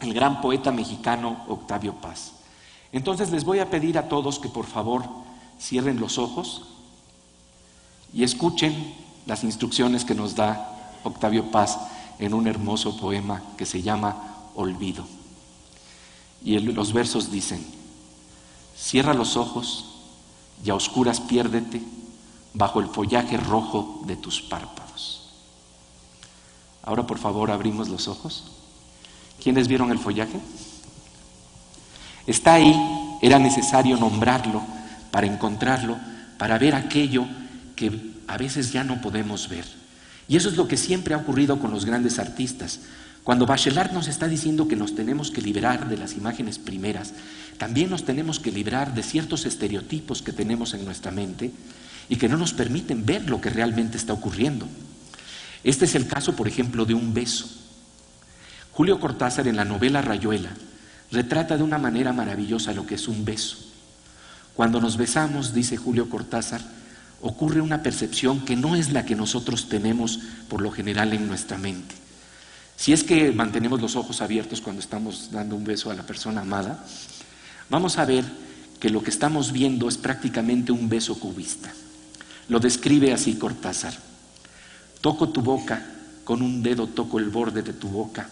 el gran poeta mexicano Octavio Paz. Entonces les voy a pedir a todos que por favor cierren los ojos y escuchen las instrucciones que nos da Octavio Paz en un hermoso poema que se llama Olvido. Y los versos dicen: cierra los ojos y a oscuras piérdete bajo el follaje rojo de tus párpados. Ahora por favor abrimos los ojos. ¿Quiénes vieron el follaje? Está ahí, era necesario nombrarlo para encontrarlo, para ver aquello que a veces ya no podemos ver. Y eso es lo que siempre ha ocurrido con los grandes artistas. Cuando Bachelard nos está diciendo que nos tenemos que liberar de las imágenes primeras, también nos tenemos que liberar de ciertos estereotipos que tenemos en nuestra mente y que no nos permiten ver lo que realmente está ocurriendo. Este es el caso, por ejemplo, de un beso. Julio Cortázar, en la novela Rayuela, retrata de una manera maravillosa lo que es un beso. Cuando nos besamos, dice Julio Cortázar, ocurre una percepción que no es la que nosotros tenemos por lo general en nuestra mente. Si es que mantenemos los ojos abiertos cuando estamos dando un beso a la persona amada, vamos a ver que lo que estamos viendo es prácticamente un beso cubista. Lo describe así Cortázar: toco tu boca, con un dedo toco el borde de tu boca,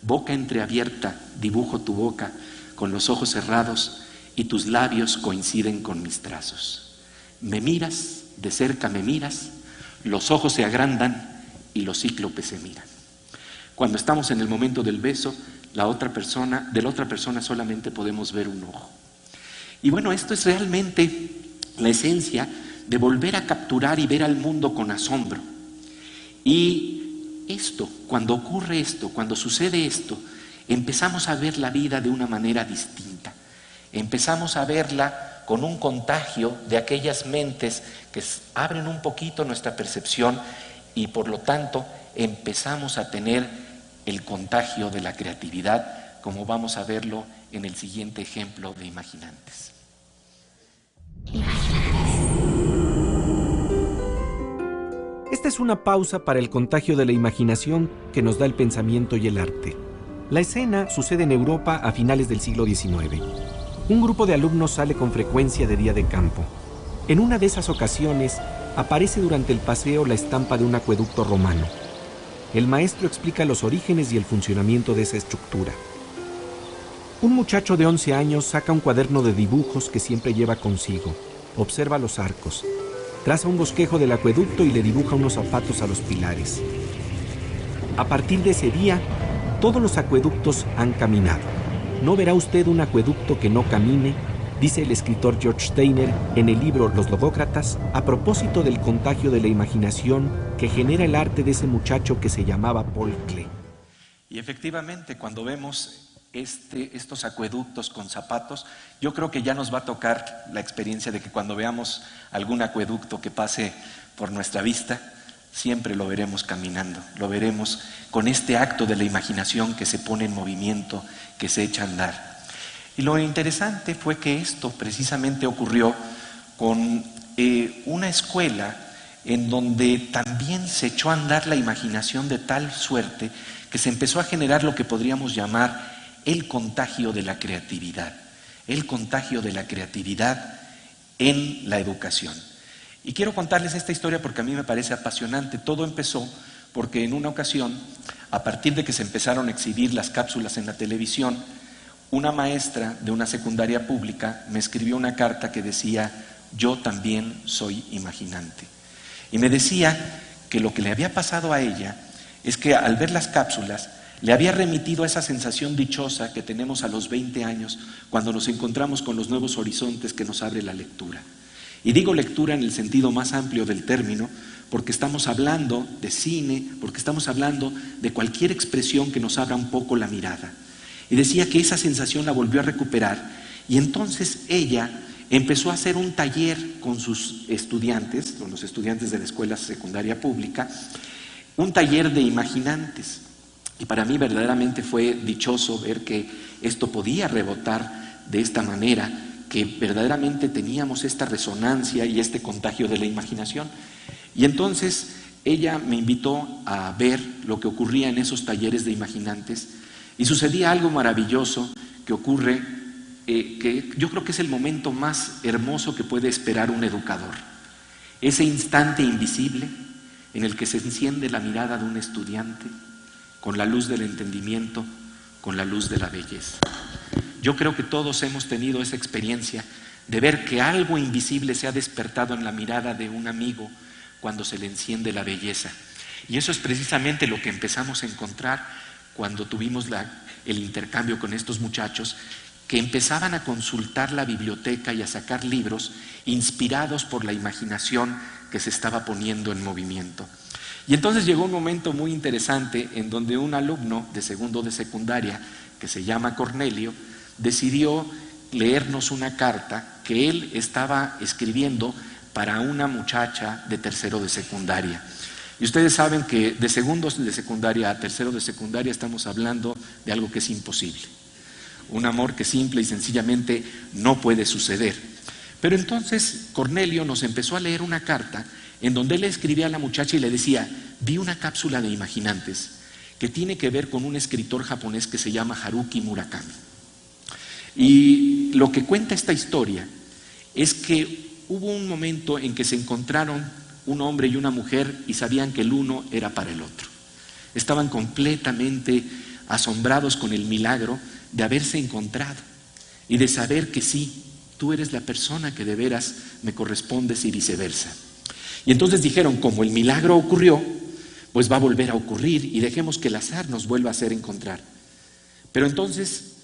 boca entreabierta, dibujo tu boca con los ojos cerrados y tus labios coinciden con mis trazos. Me miras, de cerca me miras, los ojos se agrandan y los cíclopes se miran. Cuando estamos en el momento del beso, de la otra persona solamente podemos ver un ojo. Y bueno, esto es realmente la esencia de volver a capturar y ver al mundo con asombro. Y esto, cuando ocurre esto, cuando sucede esto, empezamos a ver la vida de una manera distinta. Empezamos a verla con un contagio de aquellas mentes que abren un poquito nuestra percepción y por lo tanto empezamos a tener el contagio de la creatividad, como vamos a verlo en el siguiente ejemplo de Imaginantes. Esta es una pausa para el contagio de la imaginación que nos da el pensamiento y el arte. La escena sucede en Europa a finales del siglo XIX. Un grupo de alumnos sale con frecuencia de día de campo. En una de esas ocasiones aparece durante el paseo la estampa de un acueducto romano. El maestro explica los orígenes y el funcionamiento de esa estructura. Un muchacho de 11 años saca un cuaderno de dibujos que siempre lleva consigo. Observa los arcos. Traza un bosquejo del acueducto y le dibuja unos zapatos a los pilares. A partir de ese día, todos los acueductos han caminado. No verá usted un acueducto que no camine, dice el escritor George Steiner en el libro Los Logócratas, a propósito del contagio de la imaginación que genera el arte de ese muchacho que se llamaba Paul Klee. Y efectivamente, cuando vemos estos acueductos con zapatos, yo creo que ya nos va a tocar la experiencia de que cuando veamos algún acueducto que pase por nuestra vista, siempre lo veremos caminando, lo veremos con este acto de la imaginación que se pone en movimiento, que se echa a andar. Y lo interesante fue que esto precisamente ocurrió con una escuela en donde también se echó a andar la imaginación de tal suerte que se empezó a generar lo que podríamos llamar el contagio de la creatividad, el contagio de la creatividad en la educación. Y quiero contarles esta historia porque a mí me parece apasionante. Todo empezó porque en una ocasión, a partir de que se empezaron a exhibir las cápsulas en la televisión, una maestra de una secundaria pública me escribió una carta que decía: yo también soy imaginante. Y me decía que lo que le había pasado a ella es que al ver las cápsulas le había remitido a esa sensación dichosa que tenemos a los 20 años cuando nos encontramos con los nuevos horizontes que nos abre la lectura. Y digo lectura en el sentido más amplio del término, porque estamos hablando de cine, porque estamos hablando de cualquier expresión que nos abra un poco la mirada. Y decía que esa sensación la volvió a recuperar, y entonces ella empezó a hacer un taller con sus estudiantes, con los estudiantes de la escuela secundaria pública, un taller de imaginantes. Y para mí verdaderamente fue dichoso ver que esto podía rebotar de esta manera, que verdaderamente teníamos esta resonancia y este contagio de la imaginación. Y entonces ella me invitó a ver lo que ocurría en esos talleres de imaginantes, Y sucedía algo maravilloso que ocurre, que yo creo que es el momento más hermoso que puede esperar un educador. Ese instante invisible en el que se enciende la mirada de un estudiante con la luz del entendimiento, con la luz de la belleza. Yo creo que todos hemos tenido esa experiencia de ver que algo invisible se ha despertado en la mirada de un amigo cuando se le enciende la belleza. Y eso es precisamente lo que empezamos a encontrar cuando tuvimos el intercambio con estos muchachos, que empezaban a consultar la biblioteca y a sacar libros inspirados por la imaginación que se estaba poniendo en movimiento. Y entonces llegó un momento muy interesante en donde un alumno de segundo de secundaria, que se llama Cornelio, decidió leernos una carta que él estaba escribiendo para una muchacha de tercero de secundaria. Y ustedes saben que de segundo de secundaria a tercero de secundaria estamos hablando de algo que es imposible. Un amor que simple y sencillamente no puede suceder. Pero entonces Cornelio nos empezó a leer una carta en donde él le escribía a la muchacha y le decía: vi una cápsula de Imaginantes que tiene que ver con un escritor japonés que se llama Haruki Murakami. Y lo que cuenta esta historia es que hubo un momento en que se encontraron un hombre y una mujer y sabían que el uno era para el otro. Estaban completamente asombrados con el milagro de haberse encontrado y de saber que sí, tú eres la persona que de veras me correspondes y viceversa. Y entonces dijeron, como el milagro ocurrió, pues va a volver a ocurrir y dejemos que el azar nos vuelva a hacer encontrar. Pero entonces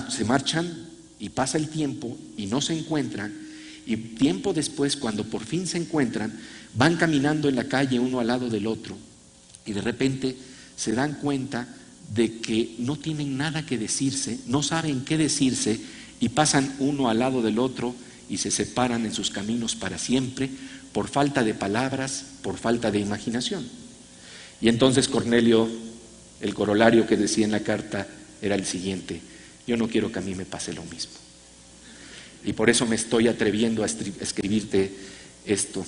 se marchan y pasa el tiempo y no se encuentran, y tiempo después, cuando por fin se encuentran, van caminando en la calle uno al lado del otro y de repente se dan cuenta de que no tienen nada que decirse, no saben qué decirse y pasan uno al lado del otro y se separan en sus caminos para siempre por falta de palabras, por falta de imaginación. Y entonces Cornelio, el corolario que decía en la carta era el siguiente: yo no quiero que a mí me pase lo mismo. Y por eso me estoy atreviendo a escribirte esto.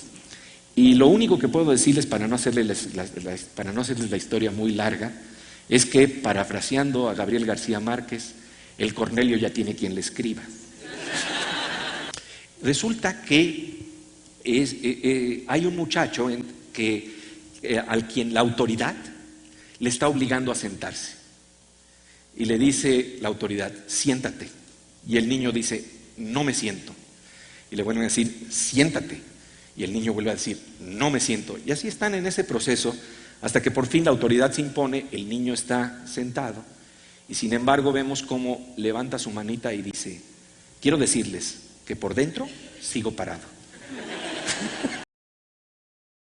Y lo único que puedo decirles, para no hacerles la historia muy larga, es que, parafraseando a Gabriel García Márquez, el Cornelio ya tiene quien le escriba. Resulta que hay un muchacho al quien la autoridad le está obligando a sentarse. Y le dice la autoridad: siéntate. Y el niño dice: no me siento. Y le vuelven a decir: siéntate. Y el niño vuelve a decir: no me siento. Y así están en ese proceso hasta que por fin la autoridad se impone, el niño está sentado y sin embargo vemos cómo levanta su manita y dice: quiero decirles que por dentro sigo parado.